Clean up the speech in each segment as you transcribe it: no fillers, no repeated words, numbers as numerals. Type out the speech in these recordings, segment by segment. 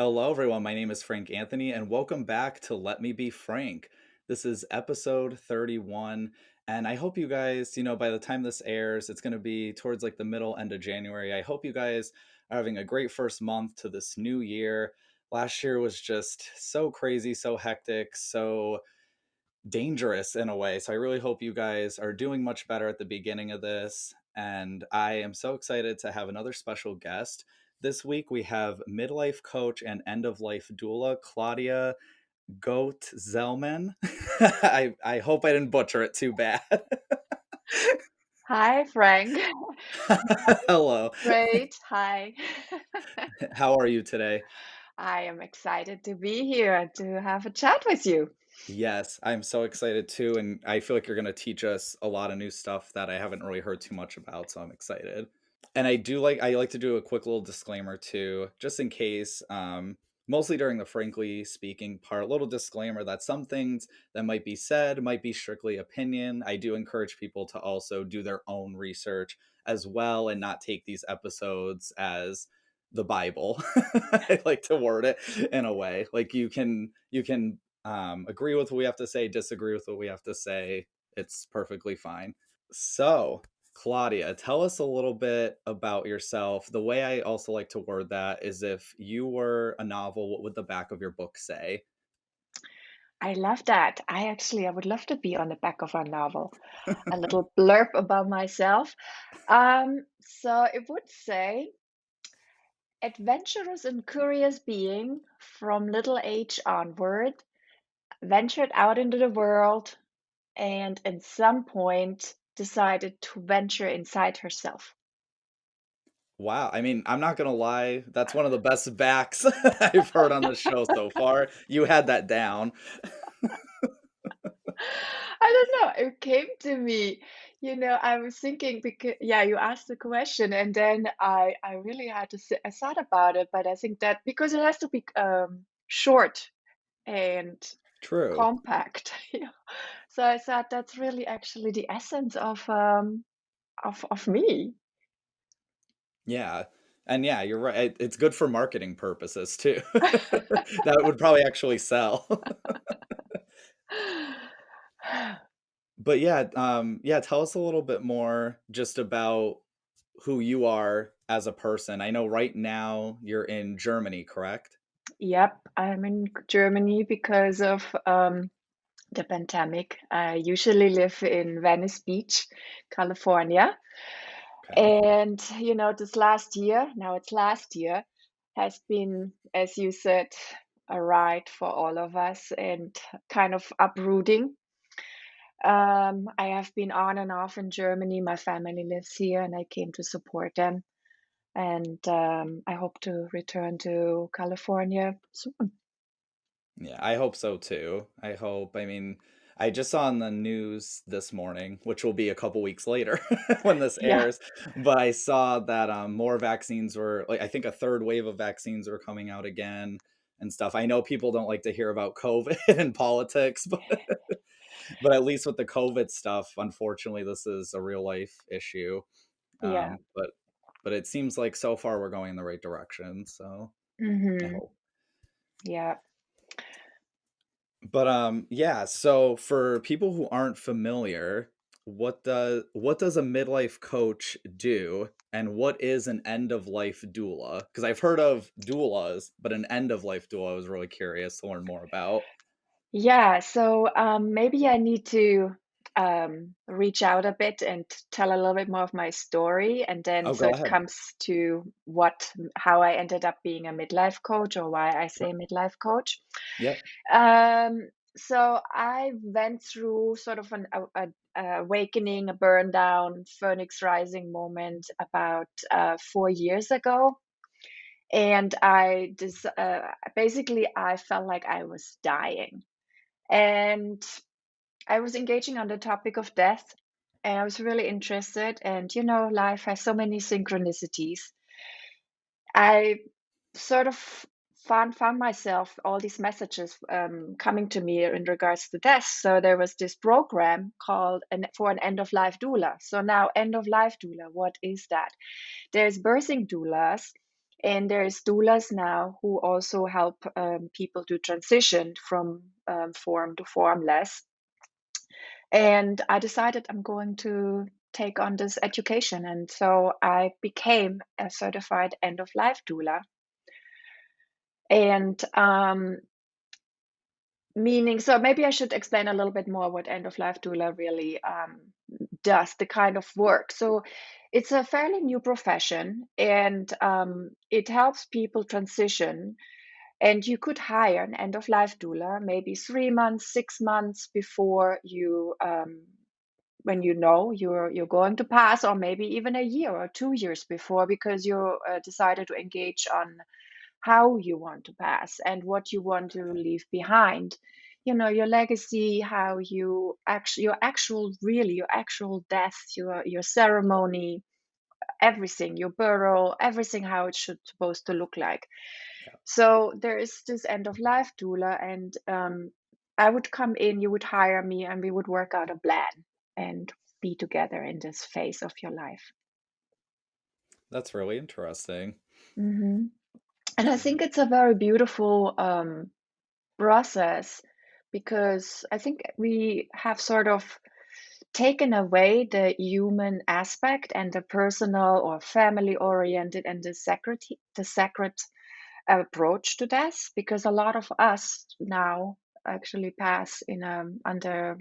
Hello, everyone. My name is Frank Anthony, and welcome back to Let Me Be Frank. This is episode 31, and I hope you guys, by the time this airs, it's going to be towards like the middle end of January. I hope you guys are having a great first month to this new year. Last year was just so crazy, so hectic, so dangerous in a way. So I really hope you guys are doing much better at the beginning of this. And I am so excited to have another special guest. This week we have midlife coach and end of life doula, Claudia Goetzelmann. I hope I didn't butcher it too bad. Hi, Frank. Hello. Great. Hi. How are you today? I am excited to be here to have a chat with you. Yes, I'm so excited too. And I feel like you're going to teach us a lot of new stuff that I haven't really heard too much about. So I'm excited. And I like to do a quick little disclaimer too, just in case, mostly during the frankly speaking part, a little disclaimer that some things that might be said might be strictly opinion. I do encourage people to also do their own research as well and not take these episodes as the Bible. I like to word it in a way. Like you can agree with what we have to say, disagree with what we have to say. It's perfectly fine. So, Claudia, tell us a little bit about yourself. The way I also like to word that is if you were a novel, what would the back of your book say? I love that. I would love to be on the back of a novel. A little blurb about myself. So it would say, adventurous and curious being from little age onward, ventured out into the world and at some point decided to venture inside herself. Wow. I mean, I'm not going to lie. That's one of the best backs I've heard on the show so far. You had that down. I don't know. It came to me. I was thinking because yeah, you asked the question, and then I really had to sit. I thought about it, but I think that because it has to be short and True. compact. So I thought that's really actually the essence of me. Yeah. And yeah, you're right. It's good for marketing purposes too. That would probably actually sell. But yeah, yeah, tell us a little bit more just about who you are as a person. I know right now you're in Germany, correct? Yep, I'm in Germany because of the pandemic. I usually live in Venice Beach, California. Okay. And, this last year, now it's last year, has been, as you said, a ride for all of us and kind of uprooting. I have been on and off in Germany. My family lives here and I came to support them. And I hope to return to California soon. Yeah, I hope so too. I mean, I just saw on the news this morning, which will be a couple weeks later when this Yeah. airs, but I saw that more vaccines were like I think a third wave of vaccines were coming out again and stuff. I know people don't like to hear about COVID and politics, but at least with the COVID stuff, unfortunately, this is a real life issue. Yeah. But it seems like so far we're going in the right direction, so I Hmm. hope. Yeah. But yeah, so for people who aren't familiar, what does a midlife coach do and what is an end of life doula? Because I've heard of doulas, but an end of life doula I was really curious to learn more about. Yeah, so maybe I need to reach out a bit and tell a little bit more of my story, and then Oh, so go it ahead. comes to how I ended up being a midlife coach, or why I say midlife coach. Yep. So I went through sort of a awakening, a burn down, phoenix rising moment about 4 years ago, and basically I felt like I was dying. And I was engaging on the topic of death, and I was really interested. And life has so many synchronicities. I sort of found myself all these messages coming to me in regards to death. So there was this program called for an end of life doula. So now end of life doula, what is that? There's birthing doulas, And there's doulas now who also help people to transition from form to formless. And I decided I'm going to take on this education. And so I became a certified end of life doula. And meaning, so maybe I should explain a little bit more what end of life doula really does, the kind of work. So it's a fairly new profession, and it helps people transition. And you could hire an end of life doula maybe 3 months, 6 months before you, when you know you're going to pass, or maybe even a year or 2 years before, because you decided to engage on how you want to pass and what you want to leave behind. You know, your legacy, how you actually, your actual, really, your actual death, your ceremony, everything, your burial, everything, how it should supposed to look like. Yeah. So there is this end of life doula, and I would come in, you would hire me, and we would work out a plan and be together in this phase of your life. That's really interesting. Hmm. And I think it's a very beautiful process, because I think we have sort of taken away the human aspect and the personal or family oriented and the sacred approach to death, because a lot of us now actually pass in under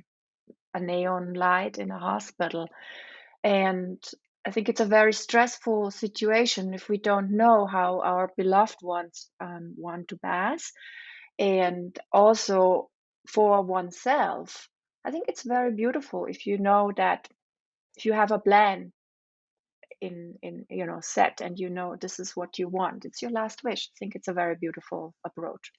a neon light in a hospital. And I think it's a very stressful situation if we don't know how our beloved ones want to pass. And also for oneself, I think it's very beautiful if you know that, if you have a plan in set, and you know this is what you want, it's your last wish. I think it's a very beautiful approach.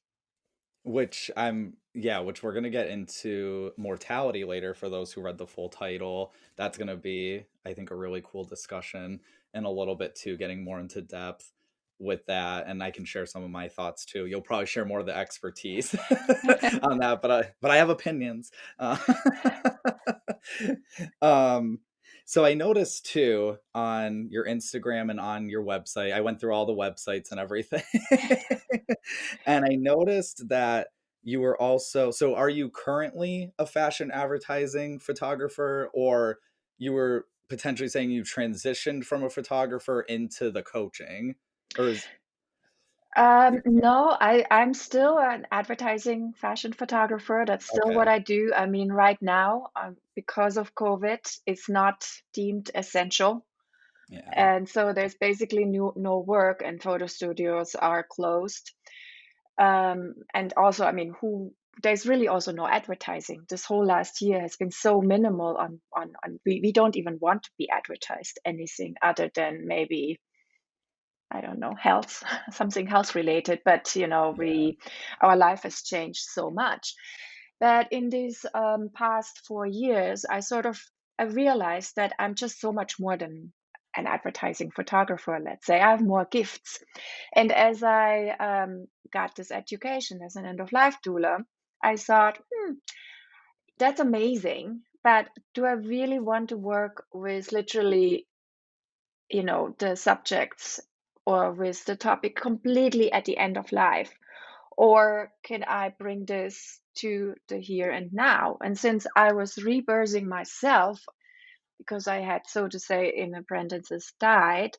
Which we're gonna get into mortality later for those who read the full title. That's gonna be, I think, a really cool discussion, and a little bit too, getting more into depth with that. And I can share some of my thoughts too. You'll probably share more of the expertise on that, but I have opinions. um, so I noticed too on your Instagram and on your website, I went through all the websites and everything. And I noticed that you were also, so are you currently a fashion advertising photographer, or you were potentially saying you transitioned from a photographer into the coaching? Or is No, I'm still an advertising fashion photographer. That's still what okay. I do. I mean, right now, because of COVID, it's not deemed essential. Yeah. And so there's basically no work, and photo studios are closed. And also, I mean, there's really also no advertising. This whole last year has been so minimal on we don't even want to be advertised anything other than maybe, I don't know, health, something health related, but Yeah. our life has changed so much. But in these past 4 years, I realized that I'm just so much more than an advertising photographer, let's say. I have more gifts. And as I got this education as an end of life doula, I thought, that's amazing. But do I really want to work with literally, the subjects or with the topic completely at the end of life? Or can I bring this to the here and now? And since I was rebirthing myself, because I had, so to say, in apprentices died,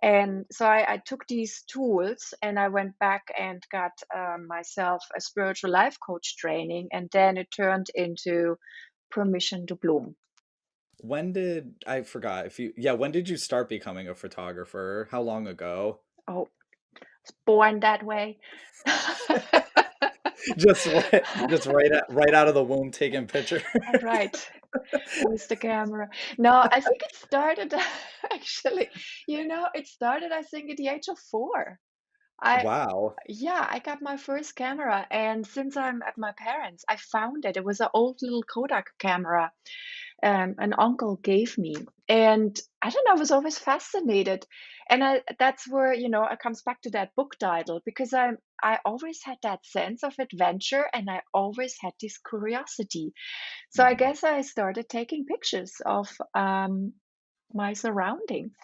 and so I took these tools and I went back and got myself a spiritual life coach training, and then it turned into permission to bloom. When did I forgot if you yeah, when did you start becoming a photographer? How long ago? Oh, born that way. Right out of the womb taking pictures. Right. With the camera. No, I think it started actually, it started, I think, at the age of 4. I Wow. Yeah, I got my first camera, and since I'm at my parents, I found it. It was an old little Kodak camera, an uncle gave me. And I don't know, I was always fascinated. And that's where, it comes back to that book title, because I always had that sense of adventure, and I always had this curiosity. So I Mhm. guess I started taking pictures of my surroundings.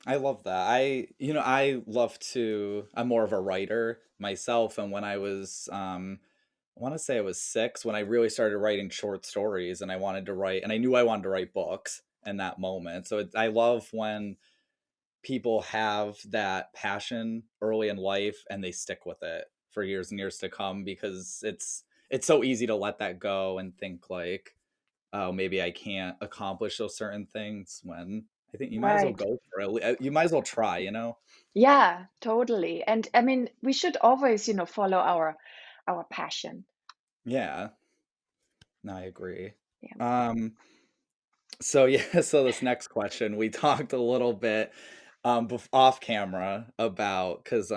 I love that. I love to, I'm more of a writer myself. And when I was, I want to say I was 6 when I really started writing short stories and I wanted to write, and I knew I wanted to write books in that moment. So I love when people have that passion early in life and they stick with it for years and years to come, because it's so easy to let that go and think like, oh, maybe I can't accomplish those certain things, when I think you might as well Right. go for it. You might as well try, you know? Yeah, totally. And I mean, we should always, follow our passion. Yeah, no, I agree. Yeah. Um, so yeah, so this next question, we talked a little bit off camera about, because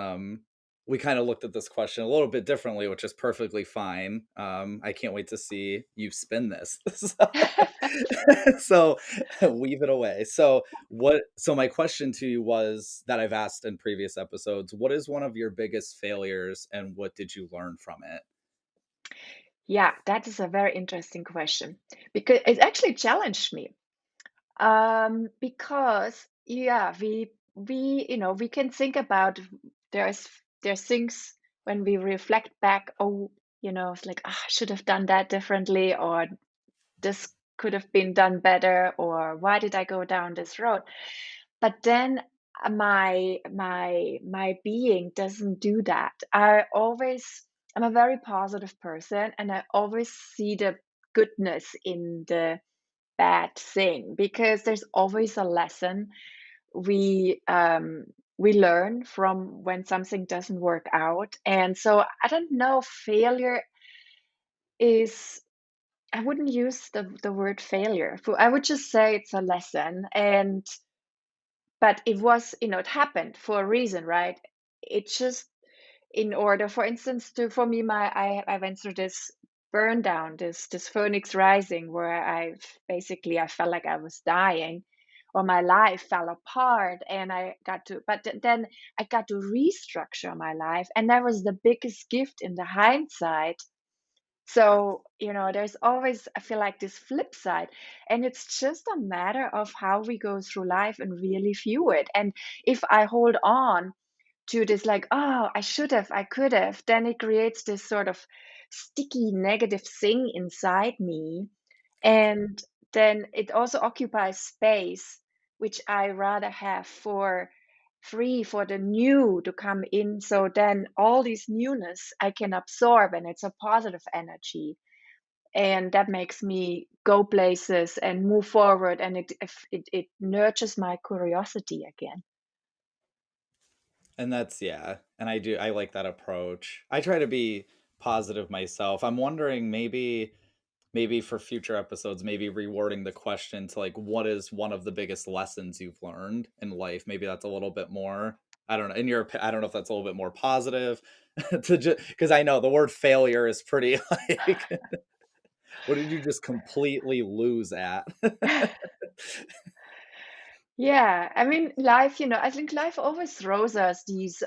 we kind of looked at this question a little bit differently, which is perfectly fine. I can't wait to see you spin this. So weave it away. So my question to you was, that I've asked in previous episodes, what is one of your biggest failures and what did you learn from it? Yeah, that is a very interesting question because it actually challenged me. Because yeah, we can think about there's there's things when we reflect back, oh, it's like, "Ah, I should have done that differently, or this could have been done better, or why did I go down this road?" But then my being doesn't do that. I'm a very positive person, and I always see the goodness in the bad thing, because there's always a lesson we um we learn from when something doesn't work out. And so I don't know, failure is, I wouldn't use the word failure. I would just say it's a lesson. And but it was, it happened for a reason, right? It just, in order, for instance, to for me, I went through this burn down, this phoenix rising, where I felt like I was dying, or my life fell apart, and then I got to restructure my life, and that was the biggest gift in the hindsight. So, there's always, I feel like, this flip side. And it's just a matter of how we go through life and really view it. And if I hold on to this, like, oh, I should have, I could have, then it creates this sort of sticky negative thing inside me. And then it also occupies space, which I rather have for free for the new to come in. So then all this newness I can absorb, and it's a positive energy. And that makes me go places and move forward. And it nurtures my curiosity again. And that's, yeah, and I like that approach. I try to be positive myself. I'm wondering, maybe for future episodes, maybe rewording the question to like, what is one of the biggest lessons you've learned in life? Maybe that's a little bit more, I don't know, I don't know if that's a little bit more positive to just, because I know the word failure is pretty like, what did you just completely lose at? Yeah, I mean, life, I think life always throws us these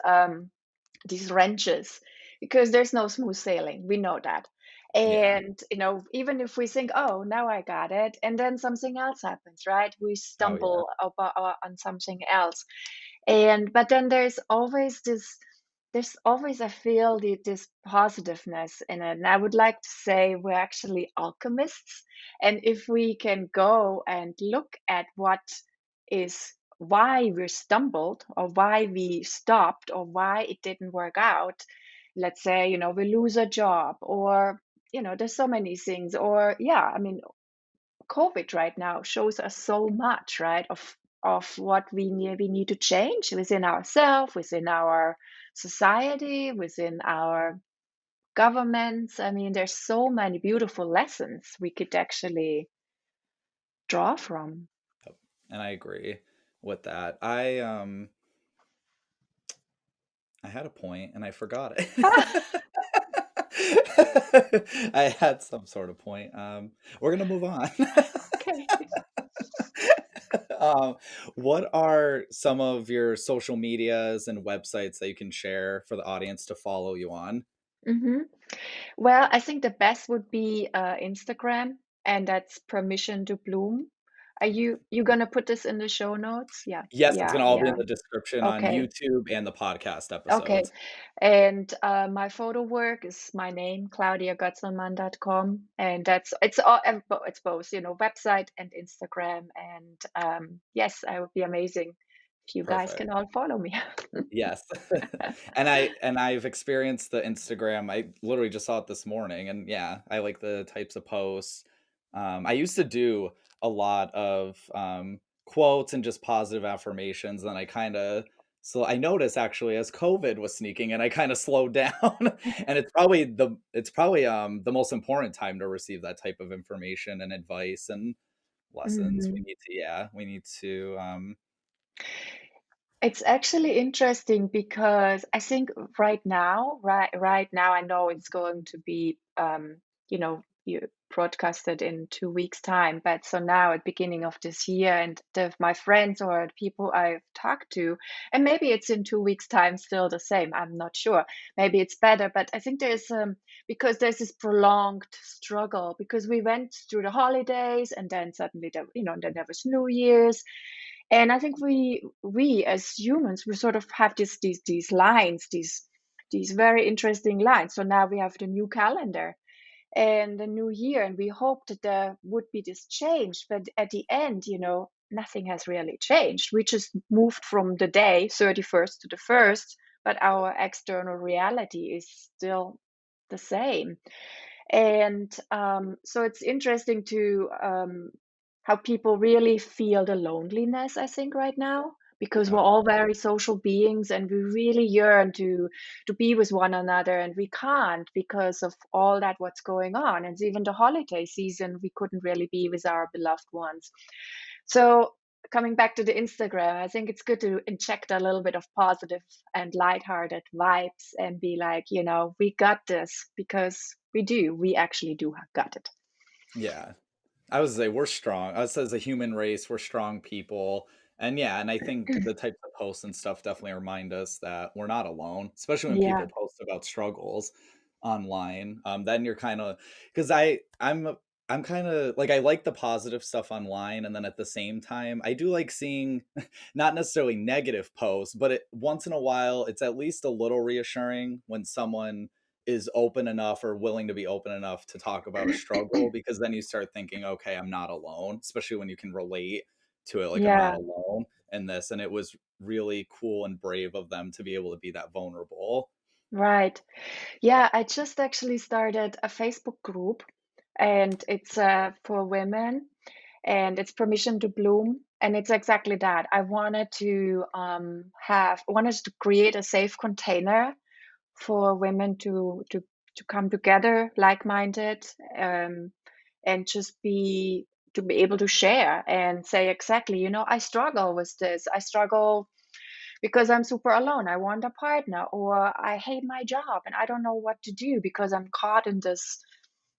wrenches, because there's no smooth sailing. We know that. Yeah. And, even if we think, oh, now I got it, and then something else happens, right? We Oh yeah. stumble on something else. But then there's always, I feel, this positiveness in it. And I would like to say we're actually alchemists. And if we can go and look at what is why we stumbled, or why we stopped, or why it didn't work out. Let's say, we lose a job, or, there's so many things. Or, yeah, I mean, COVID right now shows us so much, right, of what we need to change within ourselves, within our society, within our governments. I mean, there's so many beautiful lessons we could actually draw from. And I agree with that. I had a point and I forgot it. I had some sort of point. We're gonna move on. Okay. um, what are some of your social medias and websites that you can share for the audience to follow you on? hmm Well, I think the best would be Instagram, and that's Permission to Bloom. Are you gonna put this in the show notes? Yeah. Yes, it's Yeah, gonna all be in yeah. the description on Okay. YouTube and the podcast Okay. episodes. And my photo work is my name, claudiagoetzelmann.com, and that's it's all it's both, website and Instagram. And yes, I would be amazing if you guys Perfect. can all follow me. Yes. And I've experienced the Instagram. I literally just saw it this morning, and yeah, I like the types of posts. I used to do a lot of quotes and just positive affirmations, and I kind of so I noticed actually as COVID was sneaking and I kind of slowed down. And it's probably the most important time to receive that type of information and advice and lessons. Mhm. We need to It's actually interesting because I think right now, I know it's going to be, you broadcasted in 2 weeks' time. But so now at beginning of this year, and my friends or the people I've talked to, and maybe it's in 2 weeks' time still the same. I'm not sure. Maybe it's better, but I think there's because there's this prolonged struggle because we went through the holidays and then suddenly then there was New Year's, and I think we as humans, we sort of have these lines, these very interesting lines. So now we have the new calendar and the new year, and we hoped that there would be this change, but at the end, nothing has really changed. We just moved from the day 31st to the 1st, but our external reality is still the same. And so it's interesting to how people really feel the loneliness, I think, right now, because we're oh, all very social beings and we really yearn to be with one another, and we can't because of all that what's going on. And even the holiday season, we couldn't really be with our beloved ones. So coming back to the Instagram, I think it's good to inject a little bit of positive and lighthearted vibes and be like, we got this because we do. We actually do have got it. yeah. I would say we're strong. Us as a human race, we're strong people. And yeah, and I think the types of posts and stuff definitely remind us that we're not alone, especially when Yeah, people post about struggles online. Then you're kind of because I'm kind of like I like the positive stuff online, and then at the same time, I do like seeing not necessarily negative posts, but once in a while, it's at least a little reassuring when someone is open enough or willing to be open enough to talk about a struggle, because then you start thinking, okay, I'm not alone, especially when you can relate to it, like I'm not yeah, alone in this. And it was really cool and brave of them to be able to be that vulnerable. right. Yeah, I just actually started a Facebook group, and it's for women, and it's Permission to Bloom. And it's exactly that. I wanted to create a safe container for women to come together, like-minded, um, and just be able to share and say exactly, I struggle with this. I struggle because I'm super alone. I want a partner, or I hate my job and I don't know what to do because I'm caught in this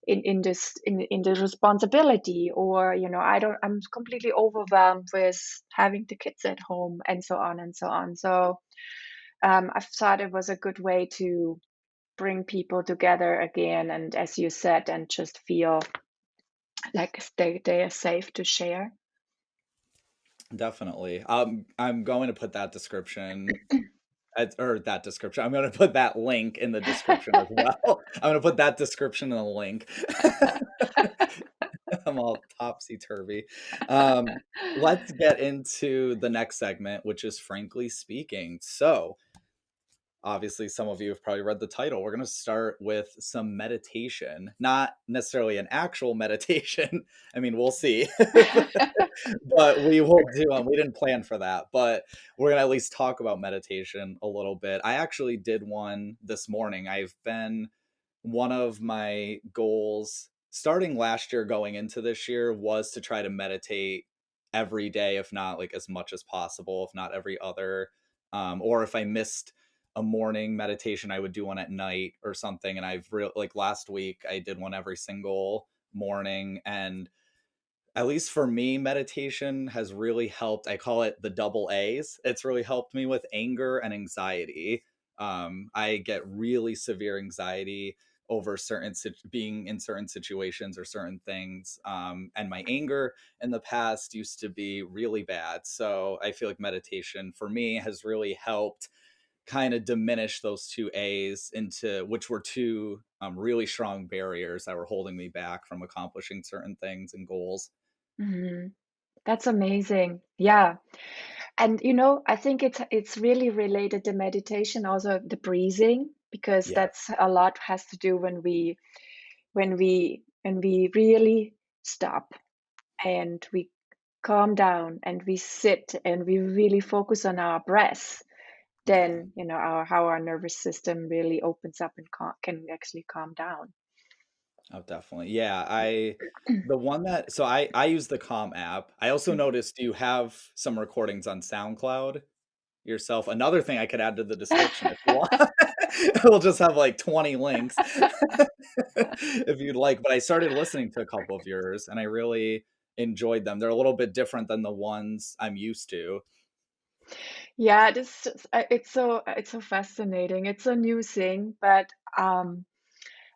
in the responsibility, or I'm completely overwhelmed with having the kids at home, and so on and so on. So I thought it was a good way to bring people together again, and as you said, and just feel like they are safe to share. Definitely. I'm going to put that description or that description. I'm going to put that link in the description as well. I'm going to put that description in the link. I'm all topsy turvy. Let's get into the next segment, which is frankly speaking. So, obviously, some of you have probably read the title. We're going to start with some meditation, not necessarily an actual meditation. I mean, we'll see. But we will do we didn't plan for that, but we're going to at least talk about meditation a little bit. I actually did one this morning. I've been one of my goals starting last year going into this year was to try to meditate every day, if not like as much as possible, if not every other or if I missed a morning meditation, I would do one at night or something. And like last week I did one every single morning. And at least for me, meditation has really helped. I call it the double A's. It's really helped me with anger and anxiety. I get really severe anxiety over being in certain situations or certain things. And my anger in the past used to be really bad. So I feel like meditation for me has really helped kind of diminish those two A's, into which were two really strong barriers that were holding me back from accomplishing certain things and goals. Mhm. That's amazing. Yeah. And I think it's really related to meditation, also the breathing, because Yeah, that's a lot has to do when we really stop and we calm down and we sit and we really focus on our breath, yeah. then our how our nervous system really opens up and can actually calm down. Oh, definitely. Yeah, the one that so I use the Calm app. I also noticed you have some recordings on SoundCloud yourself. Another thing I could add to the description if you want. We'll just have like 20 links if you'd like. But I started listening to a couple of yours and I really enjoyed them. They're a little bit different than the ones I'm used to. Yeah, it's so fascinating. It's a new thing, but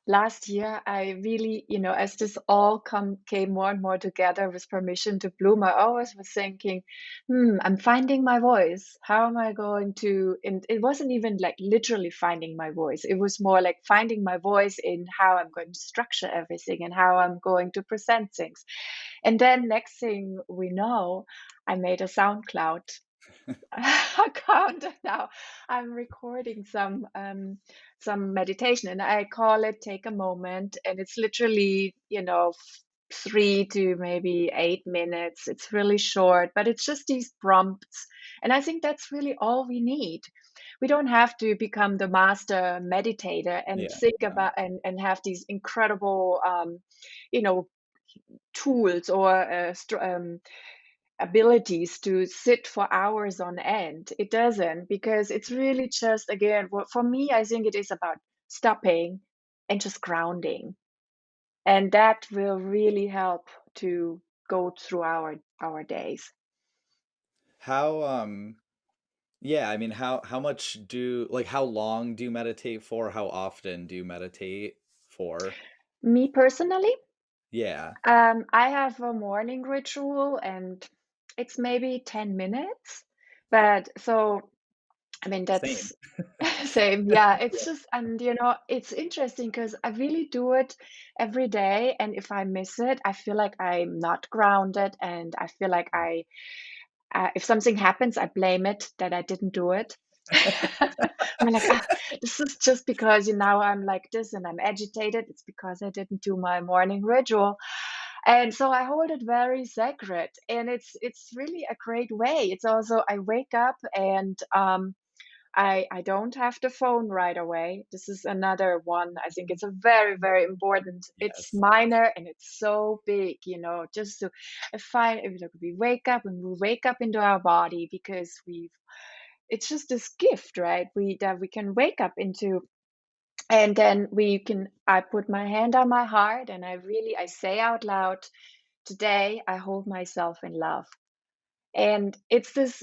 last year I really, as this all come came more and more together with permission to bloom, I always was thinking, I'm finding my voice. How am I going to? And it wasn't even like literally finding my voice. It was more like finding my voice in how I'm going to structure everything and how I'm going to present things. And then next thing we know, I made a SoundCloud account now. I'm recording some meditation and I call it take a moment, and it's literally 3 to maybe 8 minutes. It's really short, but it's just these prompts, and I think that's really all we need. We don't have to become the master meditator and Yeah, think no, about and have these incredible you know tools or abilities to sit for hours on end. It doesn't, because it's really just, again, what for me, I think it is about stopping and just grounding. And that will really help to go through our days. how yeah, I mean, how much do like how long do you meditate for? How often do you meditate for? Me personally, Yeah, I have a morning ritual and it's maybe 10 minutes. But so I mean, same. that's same. Yeah, Yeah. it's just, and it's interesting because I really do it every day. And if I miss it, I feel like I'm not grounded. And I feel like if something happens, I blame it that I didn't do it. I'm like, this is just because now I'm like this and I'm agitated. It's because I didn't do my morning ritual. And so I hold it very sacred. And it's really a great way. It's also, I wake up and I don't have the phone right away. This is another one. I think it's a very, very important. It's Yes. minor and it's so big, just to find if like, we wake up and we wake up into our body because it's just this gift, right? We can wake up into, and then I put my hand on my heart and I say out loud, today I hold myself in love. And it's this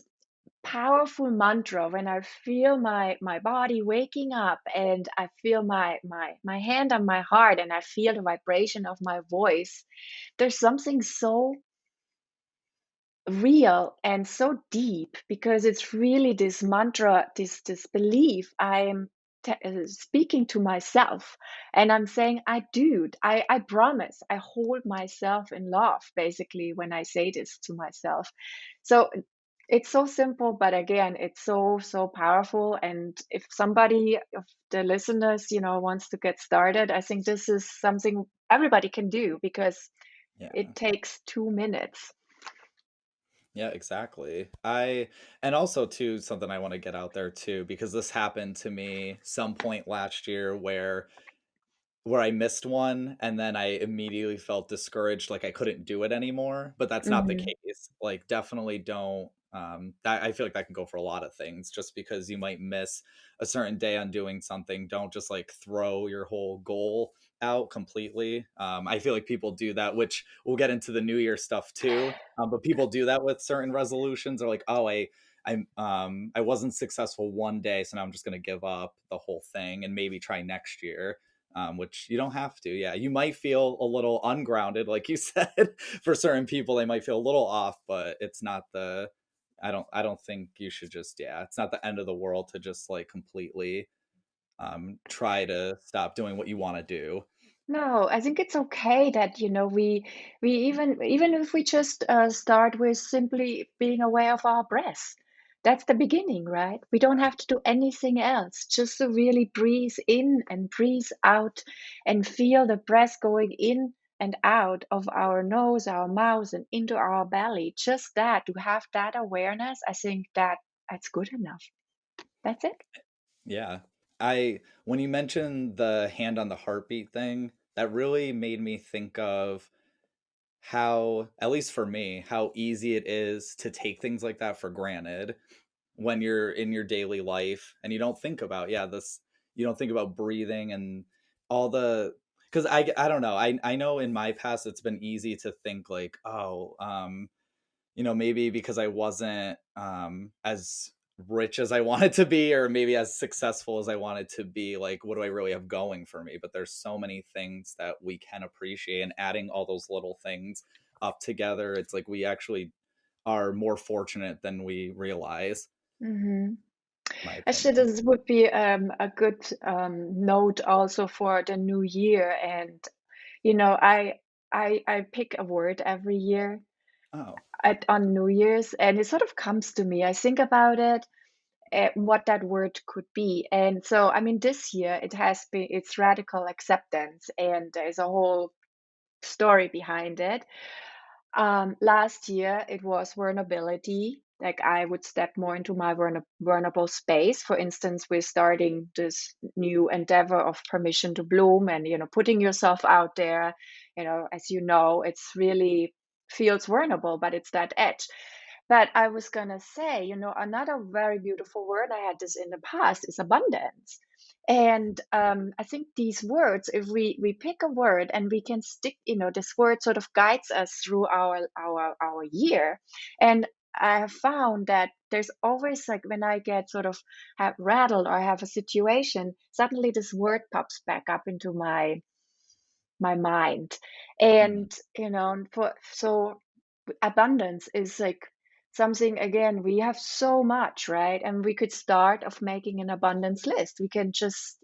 powerful mantra when I feel my body waking up and I feel my hand on my heart and I feel the vibration of my voice. There's something so real and so deep because it's really this mantra, this belief I'm speaking to myself, and I'm saying, I promise, I hold myself in love, basically, when I say this to myself. So it's so simple, but again, it's so powerful. And if somebody of the listeners, wants to get started, I think this is something everybody can do because Yeah. it takes 2 minutes. Yeah, exactly. And also too, something I want to get out there too, because this happened to me some point last year where I missed one and then I immediately felt discouraged, like I couldn't do it anymore, but that's not the Mhm. case. Like definitely don't that I feel like that can go for a lot of things. Just because you might miss a certain day on doing something, don't just like throw your whole goal out completely. I feel like people do that, which we'll get into the New Year stuff too. But people do that with certain resolutions. They're like, oh, I wasn't successful one day, so now I'm just gonna give up the whole thing and maybe try next year. which you don't have to. Yeah, you might feel a little ungrounded, like you said. For certain people, they might feel a little off, but it's not the. I don't think you should just. Yeah, it's not the end of the world to just like completely try to stop doing what you want to do. No, I think it's okay that, we even if we just start with simply being aware of our breath. That's the beginning, right? We don't have to do anything else, just to really breathe in and breathe out and feel the breath going in and out of our nose, our mouth, and into our belly. Just that, to have that awareness, I think that's good enough. That's it. Yeah. I When you mentioned the hand on the heartbeat thing, that really made me think of how, at least for me, how easy it is to take things like that for granted when you're in your daily life and you don't think about, yeah, this, you don't think about breathing and all the, because I don't know. I know in my past it's been easy to think like, oh, maybe because I wasn't as rich as I wanted to be, or maybe as successful as I wanted to be, like, what do I really have going for me? But there's so many things that we can appreciate, and adding all those little things up together, it's like we actually are more fortunate than we realize, Hmm. my Actually, opinion. this would be a good note also for the new year. And I pick a word every year Oh. on New Year's, and it sort of comes to me. I think about it, what that word could be. And so, I mean, this year it's radical acceptance, and there's a whole story behind it. Last year it was vulnerability. Like I would step more into my vulnerable space. For instance, we're starting this new endeavor of permission to bloom, and putting yourself out there. As you know, it's really feels vulnerable, but it's that edge. But I was gonna say, another very beautiful word, I had this in the past, is abundance. And I think these words, if we pick a word and we can stick, this word sort of guides us through our year. And I have found that there's always, like, when I get sort of rattled or have a situation, suddenly this word pops back up into my mind. Mhm. And for so abundance is like something, again, we have so much, right? And we could start of making an abundance list. We can just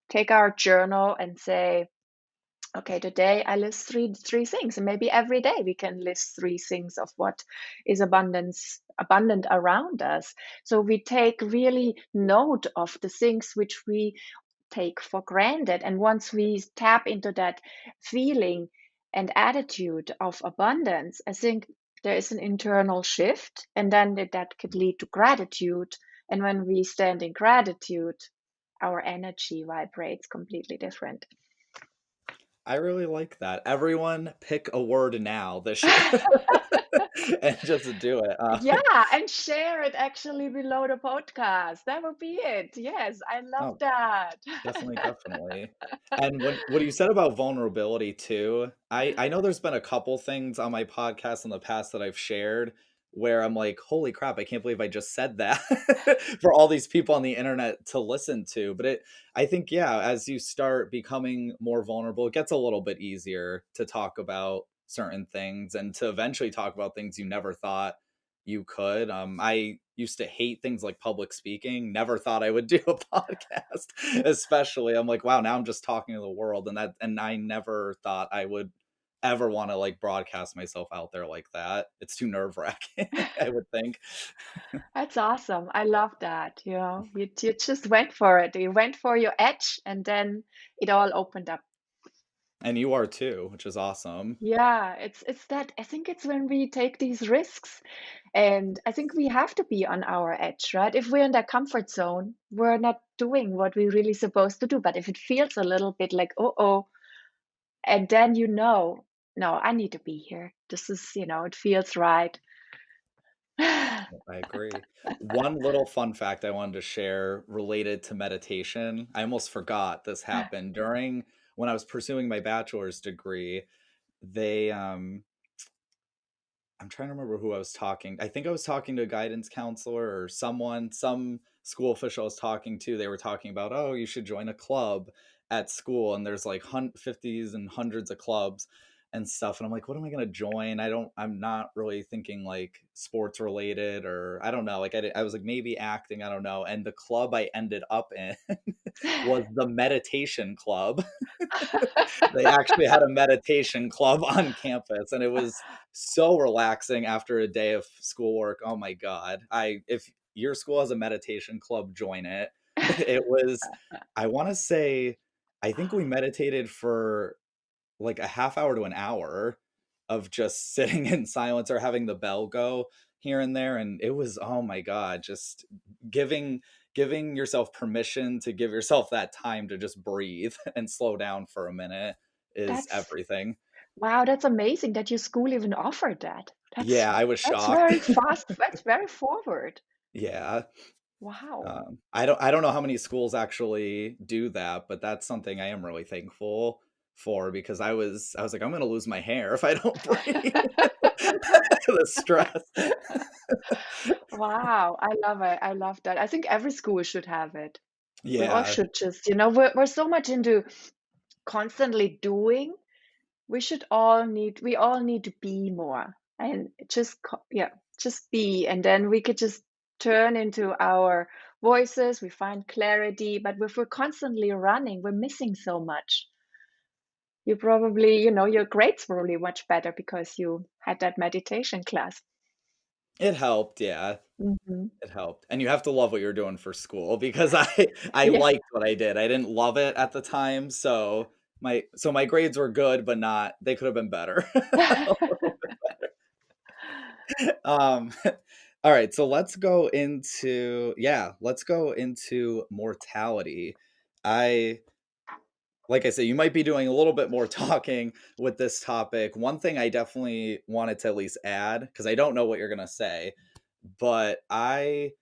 take our journal and say, okay, today I list three things, and maybe every day we can list three things of what is abundant around us. So we take really note of the things which we take for granted. And once we tap into that feeling and attitude of abundance, I think there is an internal shift, and then that could lead to gratitude. And when we stand in gratitude, our energy vibrates completely different. I really like that. Everyone pick a word now this year and just do it. Yeah, and share it actually below the podcast. That would be it. Yes, I love Oh, that. definitely, definitely. And what you said about vulnerability too, I know there's been a couple things on my podcast in the past that I've shared where I'm like, holy crap, I can't believe I just said that for all these people on the internet to listen to. But I think, yeah, as you start becoming more vulnerable, it gets a little bit easier to talk about certain things and to eventually talk about things you never thought you could. I used to hate things like public speaking. Never thought I would do a podcast, especially. I'm like, wow, now I'm just talking to the world, and I never thought I would ever want to like broadcast myself out there like that. It's too nerve wracking, I would think. That's awesome. I love that. You just went for it. You went for your edge, and then it all opened up. And you are too, which is awesome. Yeah, it's that, I think it's when we take these risks, and I think we have to be on our edge, right? If we're in that comfort zone, we're not doing what we're really supposed to do. But if it feels a little bit like, oh, and then no, I need to be here. This is, it feels right. I agree. One little fun fact I wanted to share related to meditation. I almost forgot this happened during when I was pursuing my bachelor's degree. They I'm trying to remember who I was talking. I think I was talking to a guidance counselor or someone, some school official I was talking to. They were talking about, oh, you should join a club. at school, and there's like 50s and hundreds of clubs and stuff, and I'm like, what am I going to join? I'm not really thinking like sports related, or I don't know, like I was like maybe acting, I don't know. And the club I ended up in was the meditation club. They actually had a meditation club on campus, and it was so relaxing after a day of schoolwork. Oh my god. I If your school has a meditation club, join it. It was, I want to say, I think we meditated for like a half hour to an hour of just sitting in silence or having the bell go here and there. And it was, oh my god, just giving yourself permission to give yourself that time to just breathe and slow down for a minute is That's everything. wow, that's amazing that your school even offered that. That's Yeah, I was that's shocked. very fast. That's very forward. Yeah. Wow. I don't know how many schools actually do that, but that's something I am really thankful for, because I was like, I'm gonna lose my hair if I don't breathe. The stress. Wow, I love it. I love that. I think every school should have it. We all Yeah, should just, we're so much into constantly doing. We all need to be more and just yeah, just be, and then we could just turn into our voices. We find clarity, but if we're constantly running, we're missing so much. You probably, your grades probably much better because you had that meditation class. it helped, yeah. Hmm. It helped, and you have to love what you're doing for school, because I Yeah. liked what I did. I didn't love it at the time, so my grades were good, but not, they could have been better. Um, all right, so let's go into mortality. I Like I said, you might be doing a little bit more talking with this topic. One thing I definitely wanted to at least add, because I don't know what you're gonna say, but I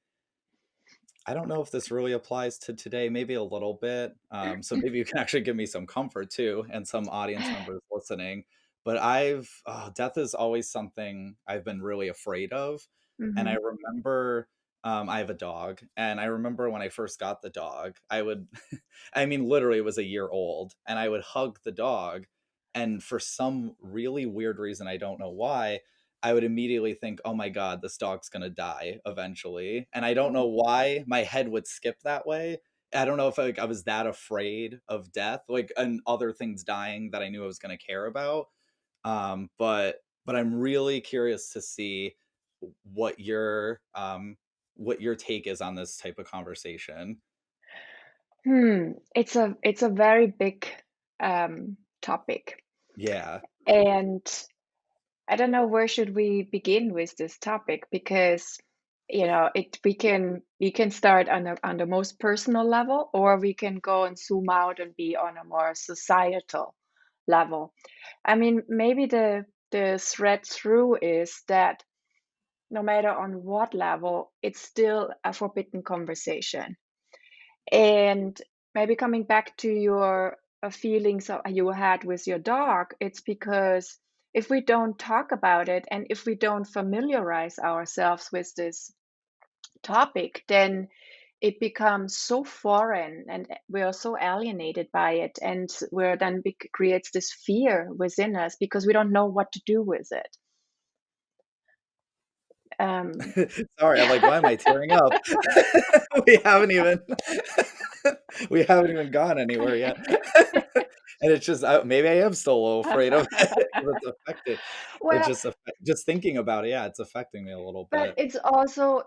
don't know if this really applies to today, maybe a little bit. So maybe you can actually give me some comfort too, and some audience members listening. But death is always something I've been really afraid of. And I Hmm. remember, I have a dog, and I remember when I first got the dog, I would, I mean, literally, it was a year old, and I would hug the dog. And for some really weird reason, I don't know why, I would immediately think, "Oh my god, this dog's gonna die eventually," and I don't know why my head would skip that way. I don't know if, like, I was that afraid of death, like, and other things dying that I knew I was gonna care about. But I'm really curious to see what what your take is on this type of conversation. It's a very big topic, Yeah. and I don't know where should we begin with this topic because it we can start on the most personal level, or we can go and zoom out and be on a more societal level. I mean, maybe the thread through is that no matter on what level, it's still a forbidden conversation. And maybe coming back to your feelings you had with your dog, it's because if we don't talk about it and if we don't familiarize ourselves with this topic, then it becomes so foreign and we are so alienated by it. And we're then creates this fear within us because we don't know what to do with it. Um, Sorry, I'm like, "Why am I tearing up?" We haven't even we haven't even gone anywhere yet. And it's just, maybe I am still a little afraid of it, 'cause it's affected. It well, just thinking about it, yeah, it's affecting me a little but bit. it's also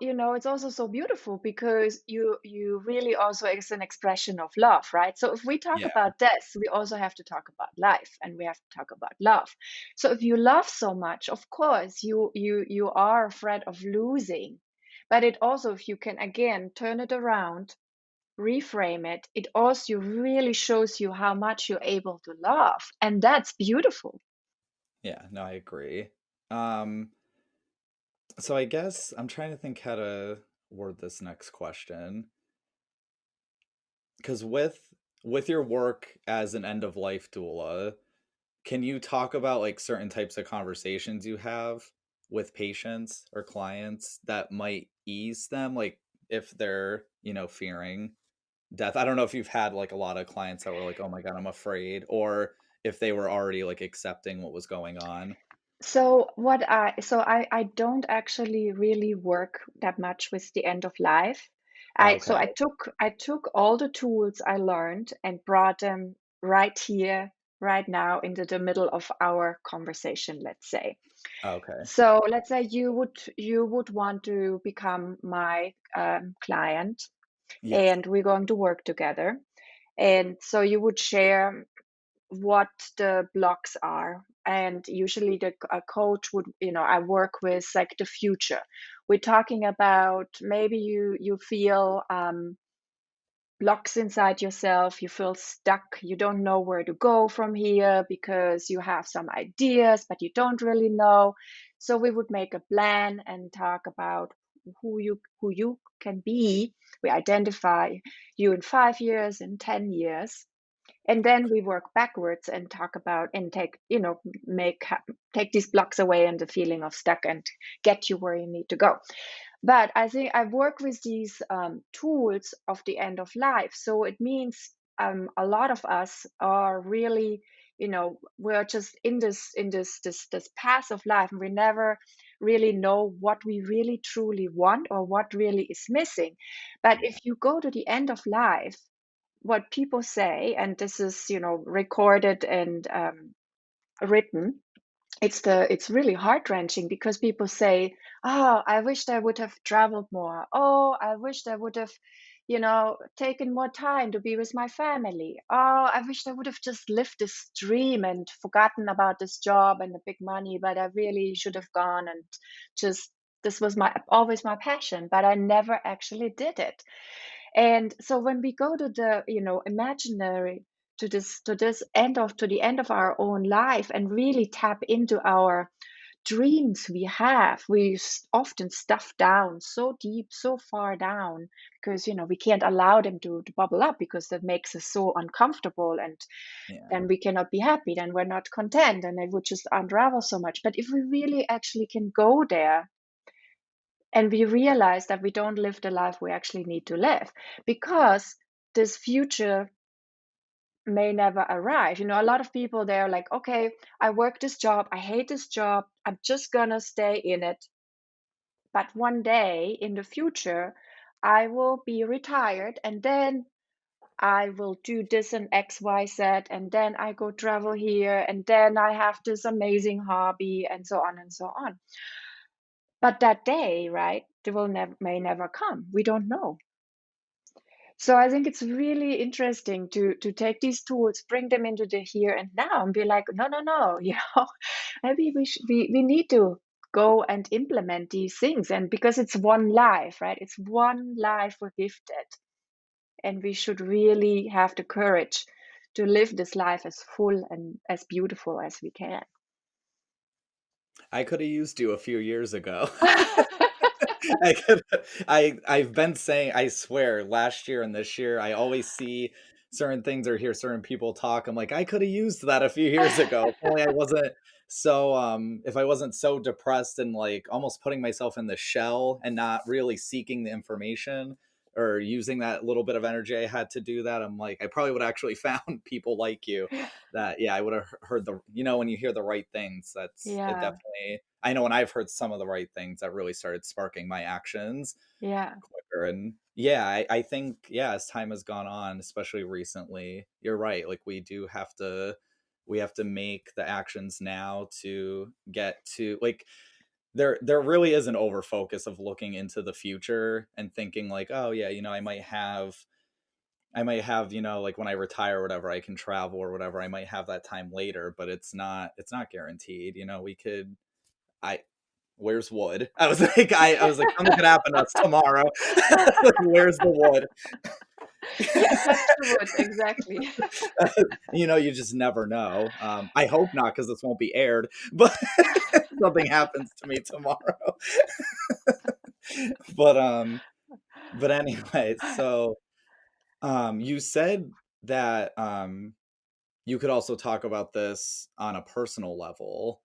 so beautiful because you really also is an expression of love, right? So if we talk Yeah. about death, we also have to talk about life and we have to talk about love. So if you love so much, of course you are afraid of losing. But it also, if you can again turn it around, reframe it, it also really shows you how much you're able to love. And that's beautiful. Yeah, no, I agree. Um, so I guess I'm trying to think how to word this next question. Because with your work as an end of life doula, can you talk about like certain types of conversations you have with patients or clients that might ease them, like if they're, fearing death. I don't know if you've had like a lot of clients that were like, "Oh my God, I'm afraid," or if they were already like accepting what was going on. So I don't actually really work that much with the end of life. I so Okay. I took all the tools I learned and brought them right here, right now, into the middle of our conversation, let's say. Okay. So let's say you would want to become my client, Yes. and we're going to work together. And so you would share what the blocks are. And usually a coach would, I work with like the future. We're talking about maybe you feel blocks inside yourself, you feel stuck, you don't know where to go from here because you have some ideas, but you don't really know. So we would make a plan and talk about who you can be. We identify you in 5 years, in 10 years, and then we work backwards and talk about and take make take these blocks away and the feeling of stuck and get you where you need to go. But I think I work with these tools of the end of life, so it means a lot of us are really, we're just in this path of life, and we never really know what we really truly want or what really is missing. But if you go to the end of life, what people say, and this is, recorded and written, it's really heart-wrenching because people say, "Oh, I wished I would have traveled more. Oh, I wished I would have, taken more time to be with my family. Oh, I wished I would have just lived this dream and forgotten about this job and the big money, but I really should have gone and just this was my always my passion, but I never actually did it." And so when we go to the, imaginary, to the end of our own life and really tap into our dreams we have, often stuff down so deep, so far down, because we can't allow them to bubble up because that makes us so uncomfortable, and Yeah. then we cannot be happy, then we're not content, and it would just unravel so much. But if we really actually can go there and we realize that we don't live the life we actually need to live, because this future may never arrive. A lot of people, they're like, okay, I work this job, I hate this job, I'm just gonna stay in it. But one day in the future, I will be retired, and then I will do this and XYZ, and then I go travel here, and then I have this amazing hobby, and so on and so on. But that day, right, they may never come. We don't know. So I think it's really interesting to take these tools, bring them into the here and now, and be like, no, no, no, maybe we need to go and implement these things, and because it's one life, right? It's one life we're gifted, and we should really have the courage to live this life as full and as beautiful as we can. I could have used you a few years ago. I could I've been saying, I swear, last year and this year, I always see certain things or hear certain people talk. I'm like, I could have used that a few years ago. If only I wasn't so if I wasn't so depressed and like almost putting myself in the shell and not really seeking the information or using that little bit of energy I had to do that. I'm like, I probably would have actually found people like you that, yeah, I would have heard the, when you hear the right things, that's it Yeah, definitely. I know when I've heard some of the right things that really started sparking my actions yeah, quicker. And yeah, I think, yeah, as time has gone on, especially recently, you're right. Like we have to make the actions now to get to like there really is an over focus of looking into the future and thinking like, oh yeah, I might have, like when I retire or whatever, I can travel or whatever. I might have that time later, but it's not guaranteed. We could I where's wood? I was like, something could happen to us tomorrow. Like, where's the wood? yeah. Touch the wood, exactly. You just never know. I hope not, because this won't be aired. But something happens to me tomorrow. But anyway, so you said that you could also talk about this on a personal level.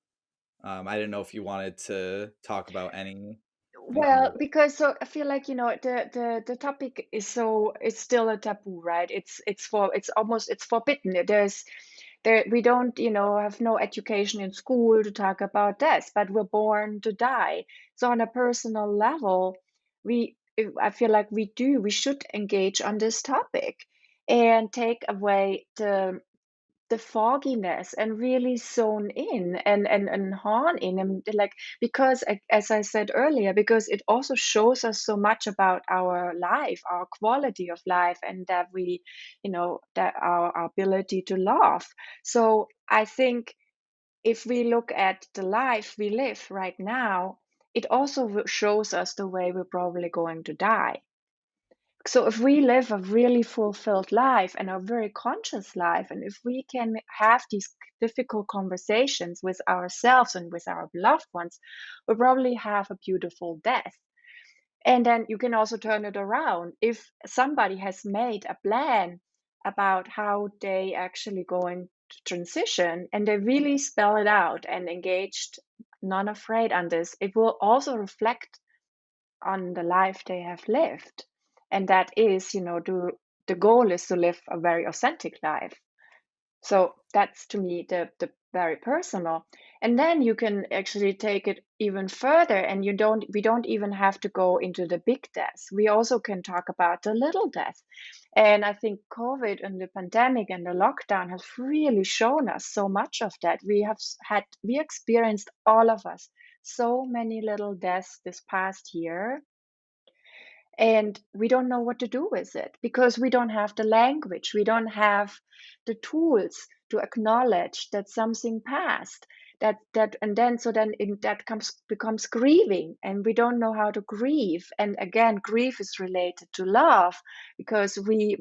I didn't know if you wanted to talk about any. thinking Well, of it. because so I feel like, the topic is so it's still a taboo, right? It's forbidden. We don't, have no education in school to talk about death, but we're born to die. So on a personal level, I feel like we should engage on this topic and take away the fogginess and really zone in and hone in, and like, because as I said earlier, because it also shows us so much about our life, our quality of life, and that that our ability to love. So I think if we look at the life we live right now, it also shows us the way we're probably going to die. So if we live a really fulfilled life and a very conscious life, and if we can have these difficult conversations with ourselves and with our loved ones, we'll probably have a beautiful death. And then you can also turn it around. If somebody has made a plan about how they actually going to transition, and they really spell it out and engaged, not afraid on this, it will also reflect on the life they have lived. And that is, the goal is to live a very authentic life. So that's, to me, the very personal. And then you can actually take it even further, and we don't even have to go into the big deaths. We also can talk about the little death. And I think COVID and the pandemic and the lockdown has really shown us so much of that. We experienced, all of us, so many little deaths this past year, and we don't know what to do with it because we don't have the language, we don't have the tools to acknowledge that something passed, and then that comes becomes grieving, and we don't know how to grieve. And again, grief is related to love, because we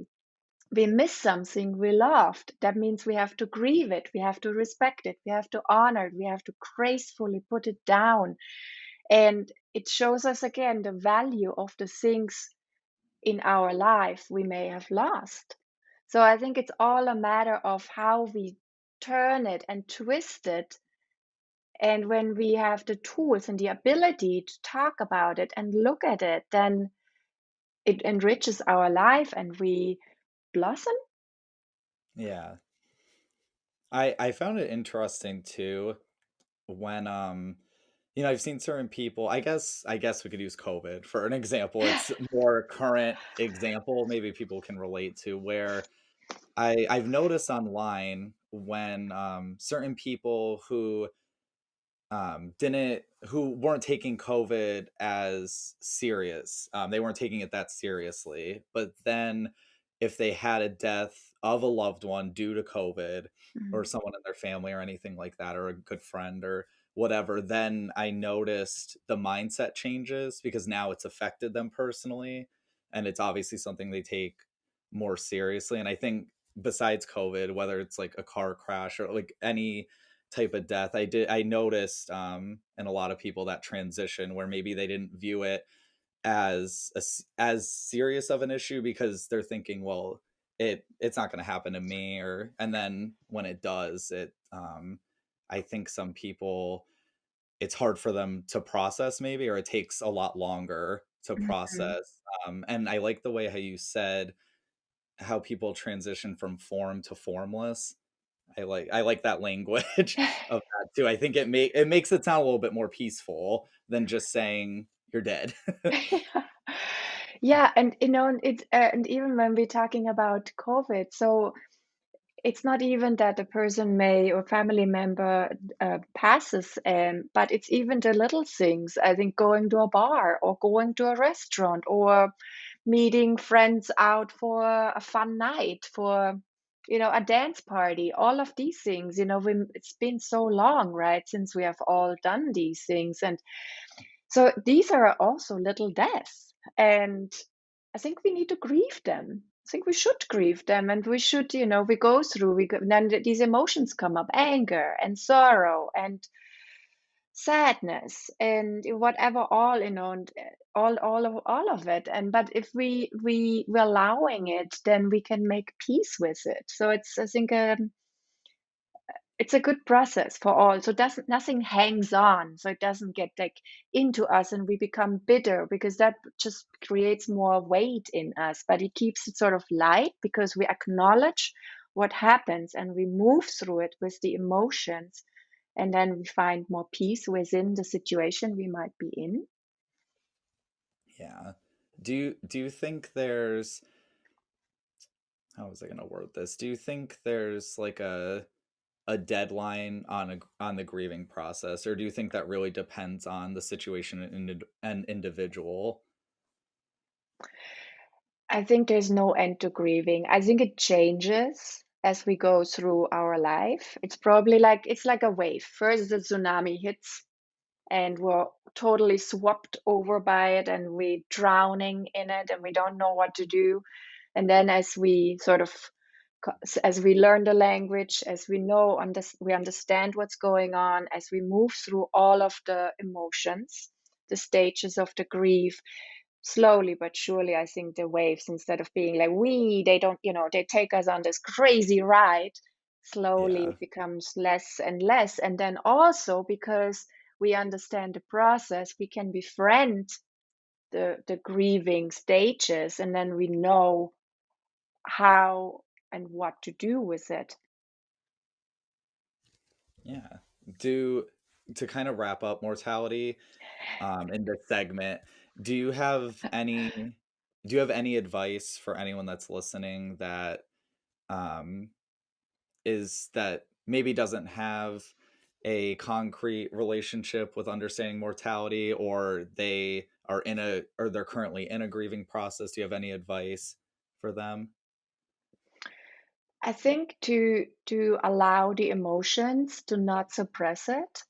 miss something we loved. That means we have to grieve it, we have to respect it, we have to honor it, we have to gracefully put it down. And it shows us again the value of the things in our life we may have lost. So I think it's all a matter of how we turn it and twist it. And when we have the tools and the ability to talk about it and look at it, then it enriches our life and we blossom. Yeah. I found it interesting too when I've seen certain people, I guess we could use COVID for an example. It's more current example maybe people can relate to, where I've noticed online when certain people who weren't taking COVID as serious. They weren't taking it that seriously. But then if they had a death of a loved one due to COVID, or Mhm. someone in their family or anything like that, or a good friend or whatever, then I noticed the mindset changes because now it's affected them personally. And it's obviously something they take more seriously. And I think besides COVID, whether it's like a car crash or like any type of death, I noticed in a lot of people that transition where maybe they didn't view it as serious of an issue because they're thinking, well, it's not going to happen to me, or and then when it does, I think some people, it's hard for them to process maybe, or it takes a lot longer to Mhm. process. And I like the way how you said how people transition from form to formless. I like that language of that too. I think it makes it sound a little bit more peaceful than just saying you're dead. Yeah, and and even when we're talking about COVID, so it's not even that a person may or family member passes, but it's even the little things. I think going to a bar or going to a restaurant or meeting friends out for a fun night, for a dance party. All of these things, it's been so long, right, since we have all done these things. And so these are also little deaths, and I think we need to grieve them. I think we should grieve them, and we should, we go through, then these emotions come up: anger and sorrow and sadness and whatever, all, and all of it. And but if we're allowing it, then we can make peace with it. So it's, I think, it's a good process for all. So doesn't nothing hangs on, so it doesn't get like into us and we become bitter, because that just creates more weight in us. But it keeps it sort of light because we acknowledge what happens and we move through it with the emotions, and then we find more peace within the situation we might be in. Yeah. Do you think there's, how was I going to word this? Do you think there's like a deadline on the grieving process, or do you think that really depends on the situation and an individual? I think there's no end to grieving. I think it changes as we go through our life. It's probably like it's like a wave. First, the tsunami hits, and we're totally swept over by it, and we're drowning in it, and we don't know what to do. And then, as we sort of as we learn the language, as we know, we understand what's going on, as we move through all of the emotions, the stages of the grief, slowly but surely, I think the waves, instead of being like they don't, they take us on this crazy ride, slowly Yeah. it becomes less and less. And then also because we understand the process, we can befriend the grieving stages, and then we know how and what to do with it. Yeah. Do To kind of wrap up mortality in this segment, do you have any do you have any advice for anyone that's listening that um that maybe doesn't have a concrete relationship with understanding mortality, or they're currently in a grieving process? Do you have any advice for them? I think to allow the emotions, to not suppress it,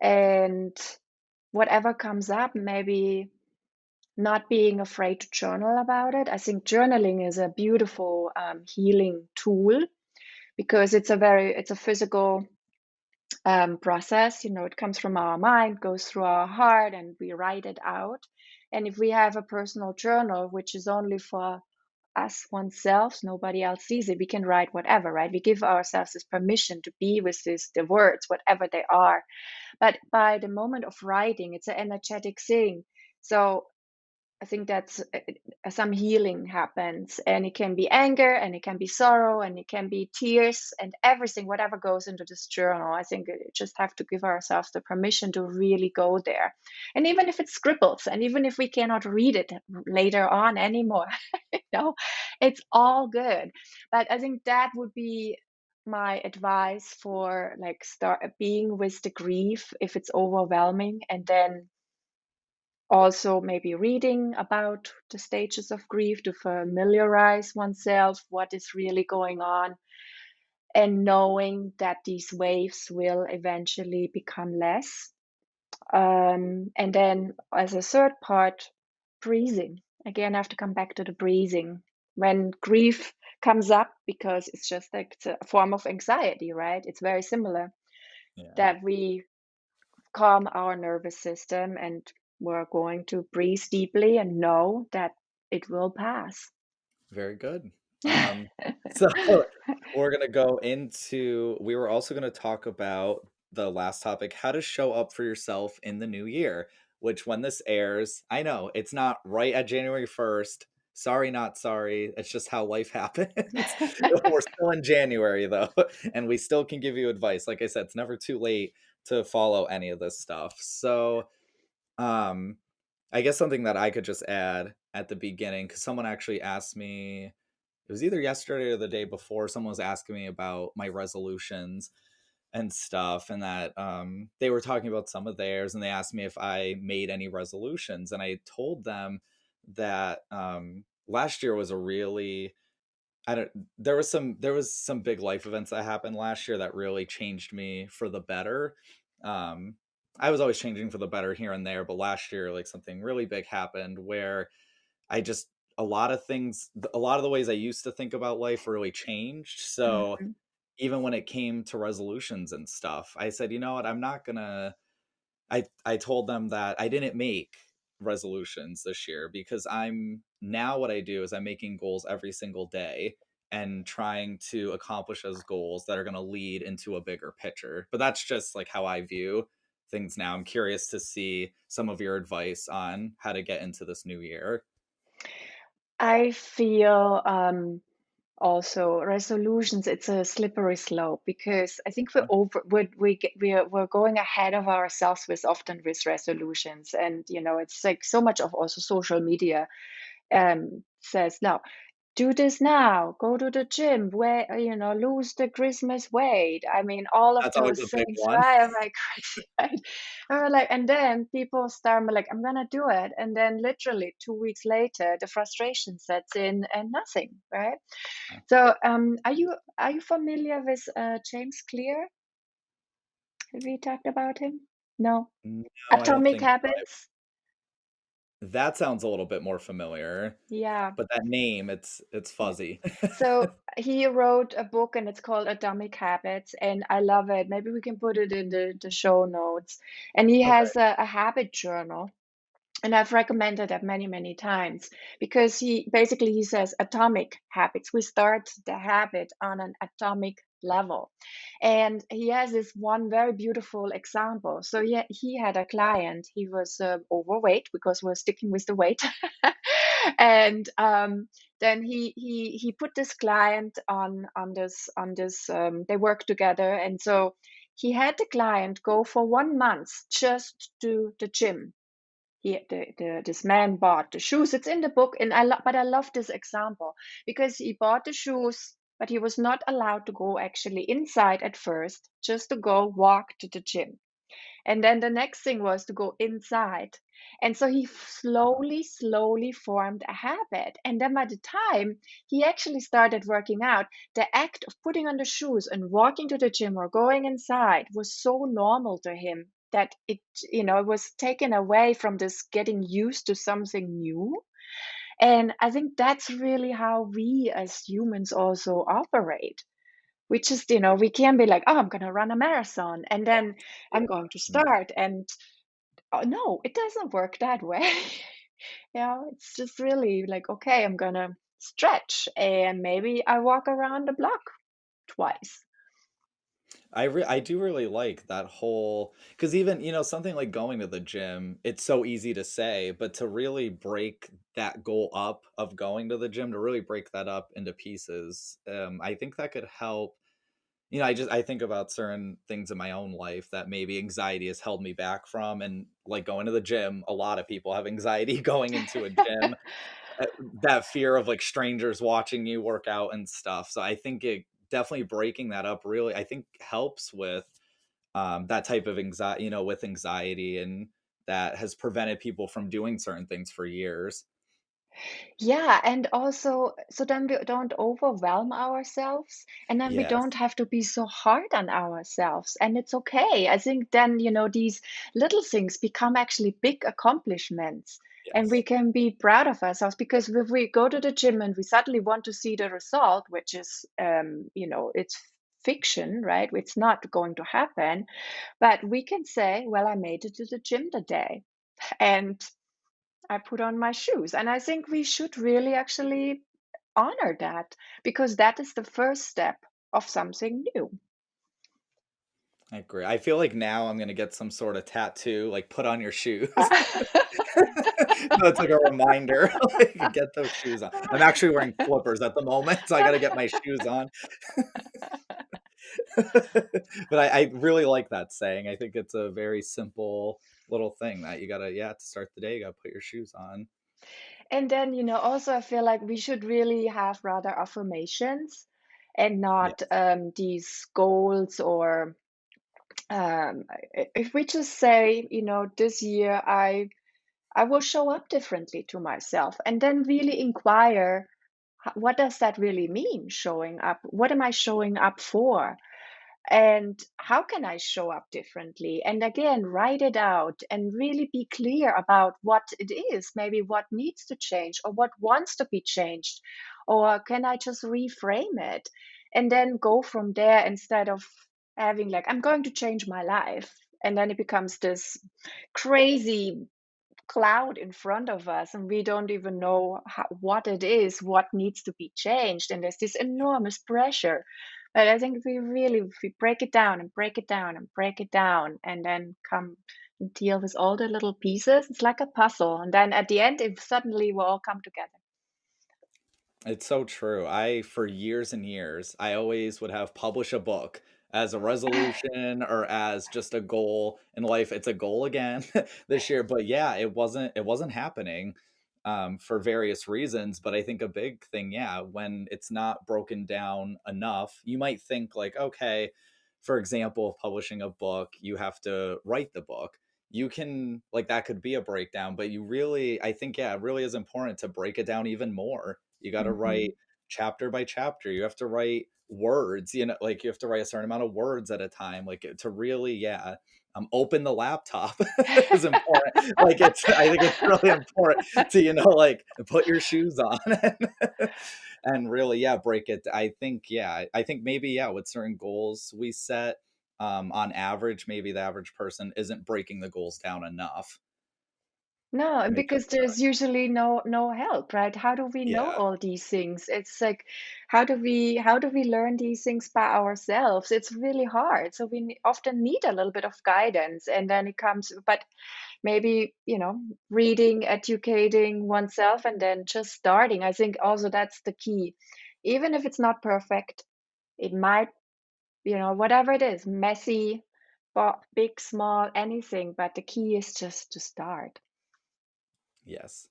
and whatever comes up, maybe not being afraid to journal about it. I think journaling is a beautiful healing tool, because it's a physical process. It comes from our mind, goes through our heart, and we write it out. And if we have a personal journal, which is only for us oneself, nobody else sees it, we can write whatever, right? We give ourselves this permission to be with the words, whatever they are. But by the moment of writing, it's an energetic thing. So I think that's some healing happens, and it can be anger, and it can be sorrow, and it can be tears, and everything, whatever goes into this journal. I think we just have to give ourselves the permission to really go there. And even if it's scribbles, and even if we cannot read it later on anymore, it's all good. But I think that would be my advice for like start being with the grief if it's overwhelming, and then also maybe reading about the stages of grief to familiarize oneself what is really going on, and knowing that these waves will eventually become less. And then as a third part, breathing. Again, I have to come back to the breathing. When grief comes up, because it's just like it's a form of anxiety, right? It's very similar, Yeah. that we calm our nervous system, and we're going to breathe deeply and know that it will pass. Very good. So we're gonna go into. We were also gonna talk about the last topic, how to show up for yourself in the new year. Which, when this airs, I know it's not right at January 1st. Sorry, not sorry. It's just how life happens. We're still in January though, and we still can give you advice. Like I said, it's never too late to follow any of this stuff. So, um, I guess something that I could just add at the beginning, because someone actually asked me, it was either yesterday or the day before, someone was asking me about my resolutions and stuff, and that they were talking about some of theirs, and they asked me if I made any resolutions, and I told them that last year was a really, I don't there was some big life events that happened last year that really changed me for the better. I was always changing for the better here and there, but last year, like, something really big happened where I just, a lot of the ways I used to think about life really changed. So Mhm, even when it came to resolutions and stuff, I said, you know what, I'm not gonna. I told them that I didn't make resolutions this year, because I'm now, what I do is I'm making goals every single day, and trying to accomplish those goals that are going to lead into a bigger picture. But that's just like how I view things now. I'm curious to see some of your advice on how to get into this new year. I feel also resolutions, it's a slippery slope because I think we're going ahead of ourselves with often with resolutions. And it's like so much of also social media says now, do this now, go to the gym, lose the Christmas weight. I mean, all of That's always those a big things, one. right? I'm like crazy, right? And we're like, and then people start like, I'm gonna do it. And then literally 2 weeks later, the frustration sets in and nothing, right? So, are you familiar with James Clear? Have we talked about him? No. No, I don't Atomic think so. Habits? That sounds a little bit more familiar, Yeah. but that name, it's fuzzy. So he wrote a book and it's called Atomic Habits, and I love it. Maybe we can put it in the show notes. And he Okay. has a habit journal. And I've recommended that many, many times because he says atomic habits. We start the habit on an atomic level. And he has this one very beautiful example. So he had a client, he was overweight because we're sticking with the weight. And then he put this client on this they work together. And so he had the client go for 1 month just to the gym. This man bought the shoes. It's in the book, and but I love this example because he bought the shoes, but he was not allowed to go actually inside at first, just to go walk to the gym. And then the next thing was to go inside. And so he slowly, slowly formed a habit. And then by the time he actually started working out, the act of putting on the shoes and walking to the gym or going inside was so normal to him that it was taken away from this getting used to something new. And I think that's really how we as humans also operate. We just, we can be like, oh, I'm going to run a marathon and then I'm going to Yeah. start. And oh, no, it doesn't work that way. It's just really like, okay, I'm going to stretch and maybe I walk around the block twice. I do really like that whole, because even, something like going to the gym, it's so easy to say, but to really break that goal up of going to the gym, to really break that up into pieces, I think that could help. I think about certain things in my own life that maybe anxiety has held me back from, and like going to the gym, a lot of people have anxiety going into a gym, uh, that fear of like strangers watching you work out and stuff. So I think it definitely breaking that up really, I think, helps with that type of anxiety, with anxiety, and that has prevented people from doing certain things for years. Yeah, and also, so then we don't overwhelm ourselves, and then we don't Yes. have to be so hard on ourselves. And it's okay. I think then, these little things become actually big accomplishments, and we Yes. can be proud of ourselves because if we go to the gym and we suddenly want to see the result, which is, it's fiction, right? It's not going to happen, but we can say, well, I made it to the gym today. And I put on my shoes. And I think we should really actually honor that because that is the first step of something new. I agree. I feel like now I'm gonna get some sort of tattoo, like put on your shoes. No, it's like a reminder, like get those shoes on. I'm actually wearing flippers at the moment, so I gotta get my shoes on. But I really like that saying. I think it's a very simple little thing that you gotta, yeah, to start the day, you gotta put your shoes on. And then, also, I feel like we should really have rather affirmations and not Yes. these goals or if we just say, this year I will show up differently to myself and then really inquire, what does that really mean, showing up? What am I showing up for? And how can I show up differently? And again, write it out and really be clear about what it is, maybe what needs to change or what wants to be changed. Or can I just reframe it and then go from there instead of having like, I'm going to change my life. And then it becomes this crazy cloud in front of us, and we don't even know what it is, what needs to be changed, and there's this enormous pressure. But I think if we break it down and break it down and break it down, and then come and deal with all the little pieces, it's like a puzzle, and then at the end, it suddenly will all come together. It's so true. I for years and years, I always would have publish a book as a resolution or as just a goal in life. It's a goal again this year, but yeah, it wasn't happening for various reasons. But I think a big thing, yeah, when it's not broken down enough, you might think like, okay, for example, publishing a book, you have to write the book. You can like that could be a breakdown, but you really, I think, yeah, it really is important to break it down even more. You got to Mhm. write chapter by chapter. You have to write words, like you have to write a certain amount of words at a time, like to really, yeah, open the laptop is important. Like I think it's really important to, like put your shoes on and really, yeah, break it. I think, yeah, I think maybe, yeah, with certain goals we set, on average, maybe the average person isn't breaking the goals down enough. No, and Make sure, because there's usually no help, right? How do we know yeah, all these things? It's like, how do we learn these things by ourselves? It's really hard. So we often need a little bit of guidance, and then it comes, but maybe, reading, educating oneself, and then just starting. I think also that's the key. Even if it's not perfect, it might, whatever it is, messy, big, small, anything, but the key is just to start. yes.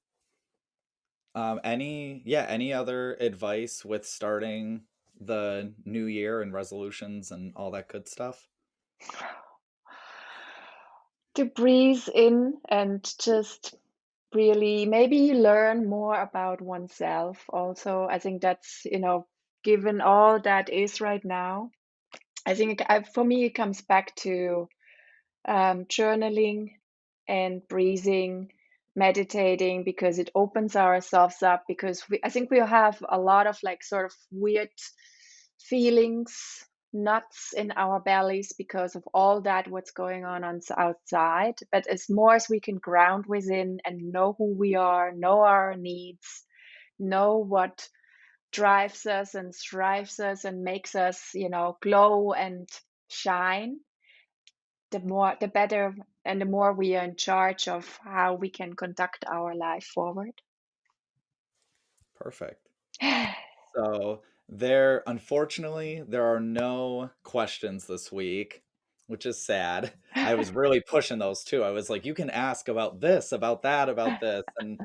Any other advice with starting the new year and resolutions and all that good stuff? To breathe in and just really maybe learn more about oneself also. I think that's, given all that is right now, I think for me, it comes back to journaling and breathing, meditating, because it opens ourselves up. Because I think we have a lot of like sort of weird feelings, knots in our bellies because of all that what's going on outside. But as more as we can ground within and know who we are, know our needs, know what drives us and thrives us and makes us, glow and shine, the better and the more we are in charge of how we can conduct our life forward. Perfect. So unfortunately, there are no questions this week, which is sad. I was really pushing those too. I was like, you can ask about this, about that, about this. And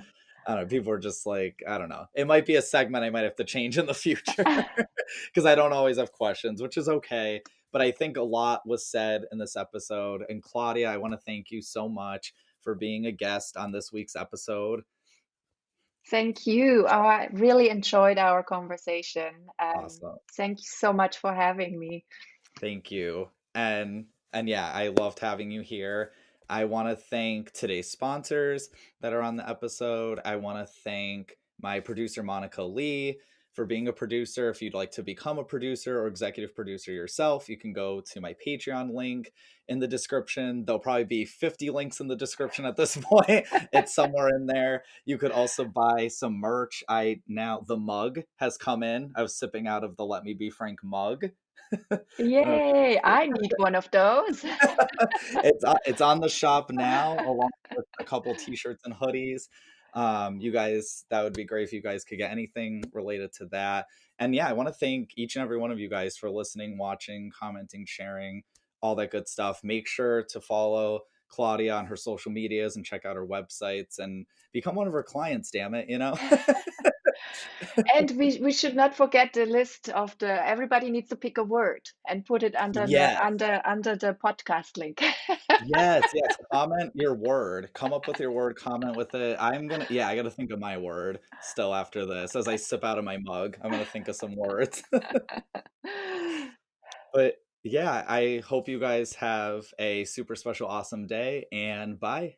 I don't know, people were just like, I don't know. It might be a segment I might have to change in the future because I don't always have questions, which is okay. But I think a lot was said in this episode. And Claudia, I want to thank you so much for being a guest on this week's episode. Thank you. Oh, I really enjoyed our conversation. Awesome. Thank you so much for having me. Thank you. And yeah, I loved having you here. I want to thank today's sponsors that are on the episode. I want to thank my producer Monica Leigh for being a producer. If you'd like to become a producer or executive producer yourself, you can go to my Patreon link in the description. There'll probably be 50 links in the description at this point. It's somewhere in there. You could also buy some merch. The mug has come in. I was sipping out of the Let Me Be Frank mug. I don't know if you Yay, I need one of those. it's on the shop now, along with a couple t-shirts and hoodies. You guys, that would be great if you guys could get anything related to that. And yeah, I want to thank each and every one of you guys for listening, watching, commenting, sharing, all that good stuff. Make sure to follow Claudia on her social medias and check out her websites and become one of her clients, damn it, And we should not forget the list of the everybody needs to pick a word and put it Yes. under the podcast link. Yes, yes. Comment your word. Come up with your word, comment with it. I gotta think of my word still after this. As I sip out of my mug, I'm gonna think of some words. But yeah, I hope you guys have a super special, awesome day and bye.